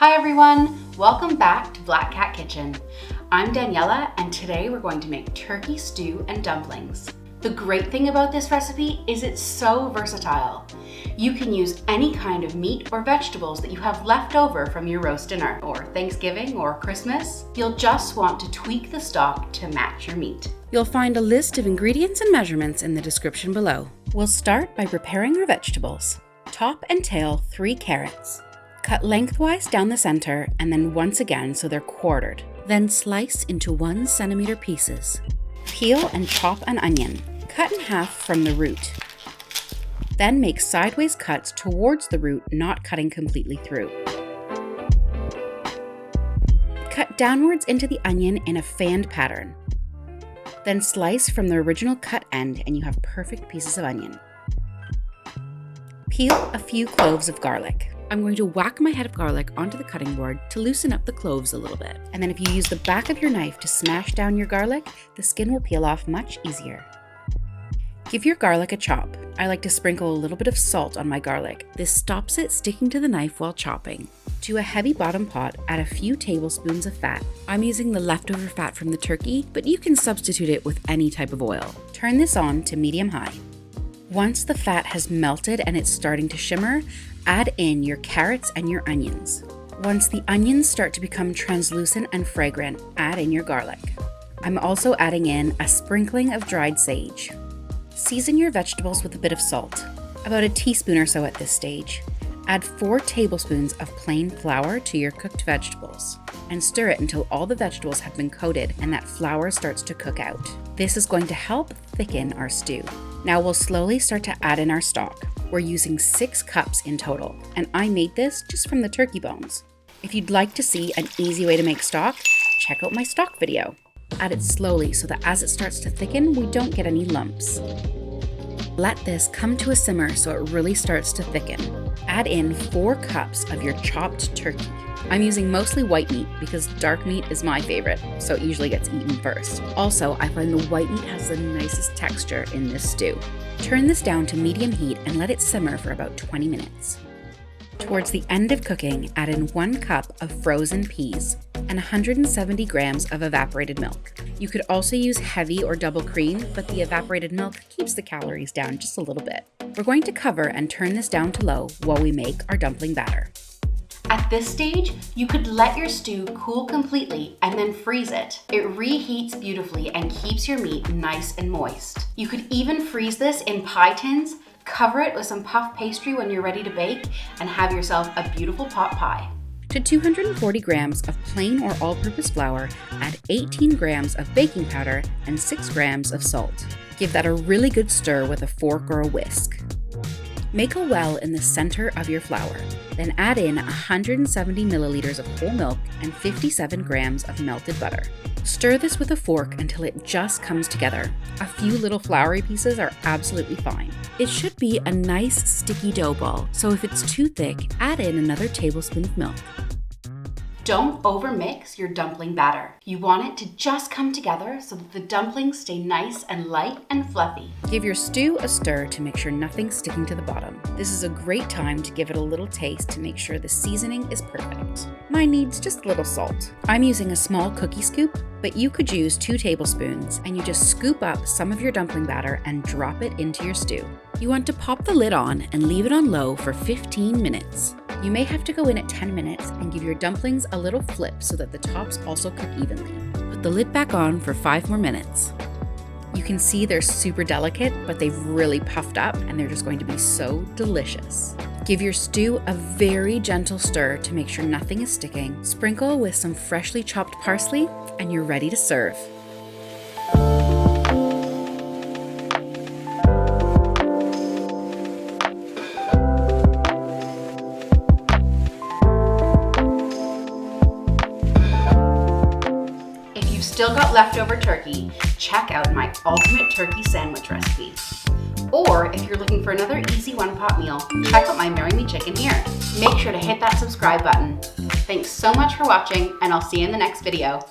Hi everyone, welcome back to Black Cat Kitchen. I'm Daniela and today we're going to make turkey stew and dumplings. The great thing about this recipe is it's so versatile. You can use any kind of meat or vegetables that you have left over from your roast dinner or Thanksgiving or Christmas. You'll just want to tweak the stock to match your meat. You'll find a list of ingredients and measurements in the description below. We'll start by preparing our vegetables. Top and tail 3 carrots. Cut lengthwise down the center and then once again so they're quartered. Then slice into 1 centimeter pieces. Peel and chop an onion. Cut in half from the root. Then make sideways cuts towards the root, not cutting completely through. Cut downwards into the onion in a fanned pattern. Then slice from the original cut end and you have perfect pieces of onion. Peel a few cloves of garlic. I'm going to whack my head of garlic onto the cutting board to loosen up the cloves a little bit. And then if you use the back of your knife to smash down your garlic, the skin will peel off much easier. Give your garlic a chop. I like to sprinkle a little bit of salt on my garlic. This stops it sticking to the knife while chopping. To a heavy bottom pot, add a few tablespoons of fat. I'm using the leftover fat from the turkey, but you can substitute it with any type of oil. Turn this on to medium-high. Once the fat has melted and it's starting to shimmer, add in your carrots and your onions. Once the onions start to become translucent and fragrant, add in your garlic. I'm also adding in a sprinkling of dried sage. Season your vegetables with a bit of salt, about a teaspoon or so at this stage. Add 4 tablespoons of plain flour to your cooked vegetables and stir it until all the vegetables have been coated and that flour starts to cook out. This is going to help thicken our stew. Now we'll slowly start to add in our stock. We're using 6 cups in total, and I made this just from the turkey bones. If you'd like to see an easy way to make stock, check out my stock video. Add it slowly so that as it starts to thicken, we don't get any lumps. Let this come to a simmer so it really starts to thicken. Add in 4 cups of your chopped turkey. I'm using mostly white meat because dark meat is my favorite, so it usually gets eaten first. Also, I find the white meat has the nicest texture in this stew. Turn this down to medium heat and let it simmer for about 20 minutes. Towards the end of cooking, add in 1 cup of frozen peas and 170 grams of evaporated milk. You could also use heavy or double cream, but the evaporated milk keeps the calories down just a little bit. We're going to cover and turn this down to low while we make our dumpling batter. At this stage, you could let your stew cool completely and then freeze it. It reheats beautifully and keeps your meat nice and moist. You could even freeze this in pie tins, cover it with some puff pastry when you're ready to bake, and have yourself a beautiful pot pie. To 240 grams of plain or all-purpose flour, add 18 grams of baking powder and 6 grams of salt. Give that a really good stir with a fork or a whisk. Make a well in the center of your flour. Then add in 170 milliliters of whole milk and 57 grams of melted butter. Stir this with a fork until it just comes together. A few little floury pieces are absolutely fine. It should be a nice sticky dough ball, so if it's too thick, add in another tablespoon of milk. Don't overmix your dumpling batter. You want it to just come together so that the dumplings stay nice and light and fluffy. Give your stew a stir to make sure nothing's sticking to the bottom. This is a great time to give it a little taste to make sure the seasoning is perfect. Mine needs just a little salt. I'm using a small cookie scoop, but you could use 2 tablespoons, and you just scoop up some of your dumpling batter and drop it into your stew. You want to pop the lid on and leave it on low for 15 minutes. You may have to go in at 10 minutes and give your dumplings a little flip so that the tops also cook evenly. Put the lid back on for 5 more minutes. You can see they're super delicate, but they've really puffed up and they're just going to be so delicious. Give your stew a very gentle stir to make sure nothing is sticking. Sprinkle with some freshly chopped parsley and you're ready to serve. Still got leftover turkey, check out my ultimate turkey sandwich recipe. Or if you're looking for another easy one-pot meal, check out my Marry Me Chicken here. Make sure to hit that subscribe button. Thanks so much for watching, and I'll see you in the next video.